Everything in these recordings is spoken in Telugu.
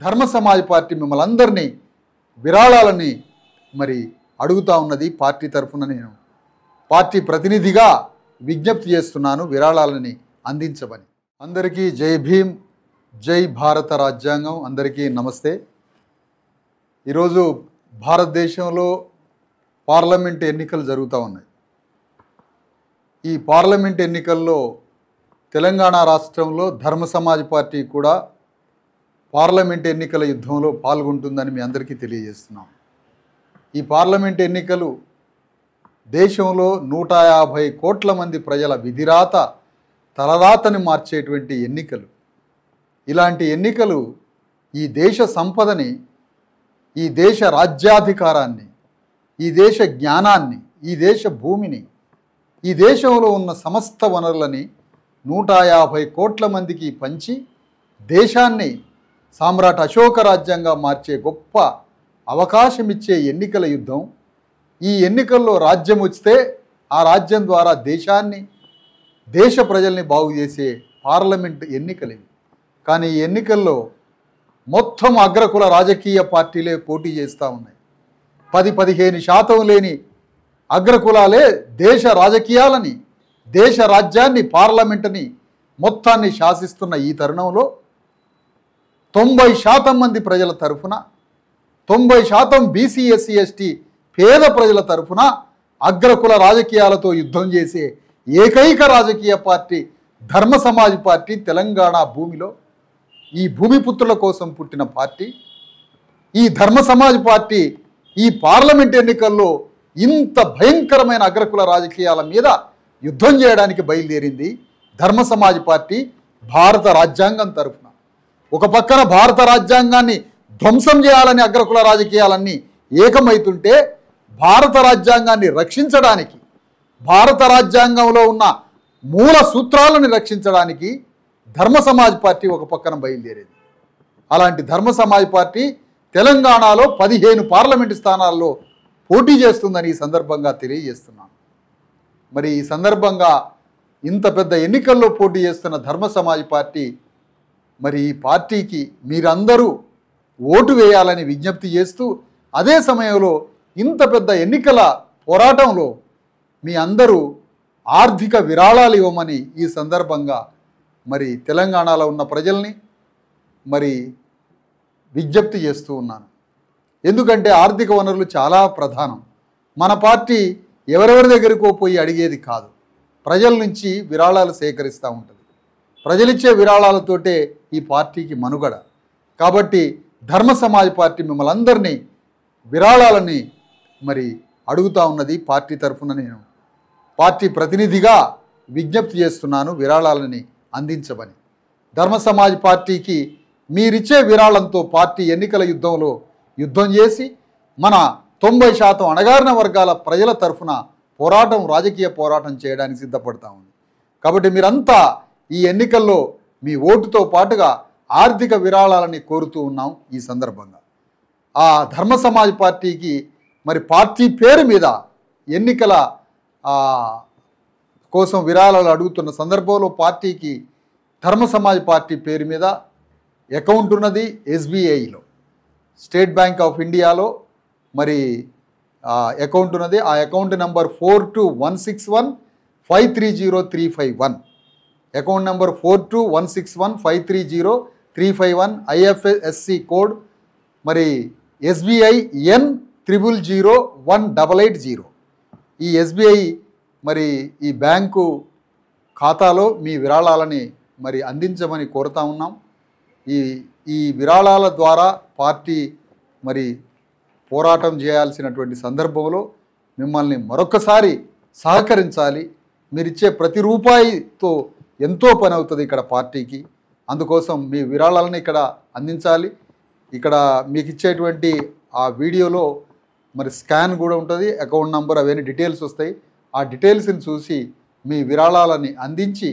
ధర్మ సమాజ్ పార్టీ మిమ్మల్ని అందరినీ విరాళాలని మరి అడుగుతా ఉన్నది. పార్టీ తరఫున నేను పార్టీ ప్రతినిధిగా విజ్ఞప్తి చేస్తున్నాను విరాళాలని అందించమని. అందరికీ జై భీమ్, జై భారత రాజ్యాంగం. అందరికీ నమస్తే. ఈరోజు భారతదేశంలో పార్లమెంట్ ఎన్నికలు జరుగుతూ ఉన్నాయి. ఈ పార్లమెంట్ ఎన్నికల్లో తెలంగాణ రాష్ట్రంలో ధర్మ సమాజ్ పార్టీ కూడా పార్లమెంట్ ఎన్నికల యుద్ధంలో పాల్గొంటుందని మీ అందరికీ తెలియజేస్తున్నాం. ఈ పార్లమెంట్ ఎన్నికలు దేశంలో 150 కోట్ల మంది ప్రజల విధిరాత తలరాతని మార్చేటువంటి ఎన్నికలు. ఇలాంటి ఎన్నికలు ఈ దేశ సంపదని, ఈ దేశ రాజ్యాధికారాన్ని, ఈ దేశ జ్ఞానాన్ని, ఈ దేశ భూమిని, ఈ దేశంలో ఉన్న సమస్త వనరులని 150 కోట్ల మందికి పంచి దేశాన్ని సామ్రాట్ అశోక రాజ్యంగా మార్చే గొప్ప అవకాశం ఇచ్చే ఎన్నికల యుద్ధం. ఈ ఎన్నికల్లో రాజ్యం వస్తే ఆ రాజ్యం ద్వారా దేశాన్ని, దేశ ప్రజల్ని బాగు చేసే పార్లమెంట్ ఎన్నికలు ఇవి. కానీ ఈ ఎన్నికల్లో మొత్తం అగ్రకుల రాజకీయ పార్టీలే పోటీ చేస్తూ ఉన్నాయి. 10-15% లేని అగ్రకులాలే దేశ రాజకీయాలని, దేశ రాజ్యాన్ని, పార్లమెంటుని మొత్తాన్ని శాసిస్తున్న ఈ తరుణంలో 90% మంది ప్రజల తరఫున, 90% బీసీ, ఎస్సీ, ఎస్టీ పేద ప్రజల తరఫున అగ్రకుల రాజకీయాలతో యుద్ధం చేసే ఏకైక రాజకీయ పార్టీ ధర్మ సమాజ్ పార్టీ. తెలంగాణ భూమిలో ఈ భూమిపుత్రుల కోసం పుట్టిన పార్టీ. ఈ ధర్మ సమాజ్ పార్టీ ఈ పార్లమెంట్ ఎన్నికల్లో ఇంత భయంకరమైన అగ్రకుల రాజకీయాల మీద యుద్ధం చేయడానికి బయలుదేరింది ధర్మ సమాజ్ పార్టీ భారత రాజ్యాంగం తరఫున. ఒక పక్కన భారత రాజ్యాంగాన్ని ధ్వంసం చేయాలని అగ్రకుల రాజకీయాలన్నీ ఏకమైతుంటే, భారత రాజ్యాంగాన్ని రక్షించడానికి, భారత రాజ్యాంగంలో ఉన్న మూల సూత్రాలను రక్షించడానికి ధర్మ సమాజ్ పార్టీ ఒక పక్కన బయలుదేరేది. అలాంటి ధర్మ సమాజ్ పార్టీ తెలంగాణలో 15 పార్లమెంటు స్థానాల్లో పోటీ చేస్తుందని ఈ సందర్భంగా తెలియజేస్తున్నాను. మరి ఈ సందర్భంగా ఇంత పెద్ద ఎన్నికల్లో పోటీ చేస్తున్న ధర్మ సమాజ్ పార్టీ, మరి ఈ పార్టీకి మీరందరూ ఓటు వేయాలని విజ్ఞప్తి చేస్తూ, అదే సమయంలో ఇంత పెద్ద ఎన్నికల పోరాటంలో మీ అందరూ ఆర్థిక విరాళాలు ఇవ్వమని ఈ సందర్భంగా మరి తెలంగాణలో ఉన్న ప్రజల్ని మరి విజ్ఞప్తి చేస్తూ ఉన్నాను. ఎందుకంటే ఆర్థిక వనరులు చాలా ప్రధానం. మన పార్టీ ఎవరెవరి దగ్గరికో పోయి అడిగేది కాదు, ప్రజల నుంచి విరాళాలు సేకరిస్తూ ఉంటుంది. ప్రజలిచ్చే విరాళాలతోటే ఈ పార్టీకి మనుగడ. కాబట్టి ధర్మ సమాజ్ పార్టీ మిమ్మల్ని అందరినీ విరాళాలని మరి అడుగుతూ ఉన్నది. పార్టీ తరఫున నేను పార్టీ ప్రతినిధిగా విజ్ఞప్తి చేస్తున్నాను విరాళాలని అందించమని. ధర్మ సమాజ్ పార్టీకి మీరిచ్చే విరాళంతో పార్టీ ఎన్నికల యుద్ధంలో యుద్ధం చేసి మన 90% అణగారిన వర్గాల ప్రజల తరఫున పోరాటం, రాజకీయ పోరాటం చేయడానికి సిద్ధపడతా ఉంది. కాబట్టి మీరంతా ఈ ఎన్నికల్లో మీ ఓటుతో పాటుగా ఆర్థిక విరాళాలని కోరుతూ ఉన్నాం. ఈ సందర్భంగా ఆ ధర్మ సమాజ్ పార్టీకి మరి పార్టీ పేరు మీద ఎన్నికల కోసం విరాళాలు అడుగుతున్న సందర్భంలో పార్టీకి ధర్మ సమాజ్ పార్టీ పేరు మీద అకౌంట్ ఉన్నది ఎస్బీఐలో, స్టేట్ బ్యాంక్ ఆఫ్ ఇండియాలో మరి అకౌంట్ ఉన్నది. ఆ account number 42161530 account number 42161530 IFSC code మరి ఎస్బీఐ N00018880. ఈ ఎస్బీఐ మరి ఈ బ్యాంకు ఖాతాలో మీ విరాళాలని మరి అందించమని కోరుతా ఉన్నాం. ఈ విరాళాల ద్వారా పార్టీ మరి పోరాటం చేయాల్సినటువంటి సందర్భంలో మిమ్మల్ని మరొకసారి సహకరించాలి. మీరిచ్చే ప్రతి రూపాయితో ఎంతో పని అవుతుంది ఇక్కడ పార్టీకి. అందుకోసం మీ విరాళాలను ఇక్కడ అందించాలి. ఇక్కడ మీకు ఇచ్చేటువంటి ఆ వీడియోలో మరి స్కాన్ కూడా ఉంటుంది, అకౌంట్ నంబర్, అవన్నీ డీటెయిల్స్ వస్తాయి. ఆ డీటెయిల్స్ని చూసి మీ విరాళాలని అందించి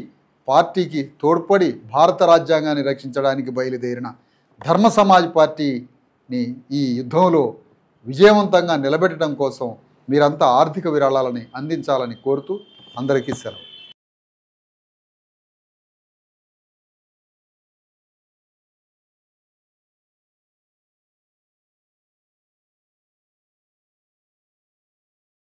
పార్టీకి తోడ్పడి భారత రాజ్యాంగాన్ని రక్షించడానికి బయలుదేరిన ధర్మ సమాజ్ పార్టీని ఈ యుద్ధంలో విజయవంతంగా నిలబెట్టడం కోసం మీరంతా ఆర్థిక విరాళాలని అందించాలని కోరుతూ అందరికీ సెలవు.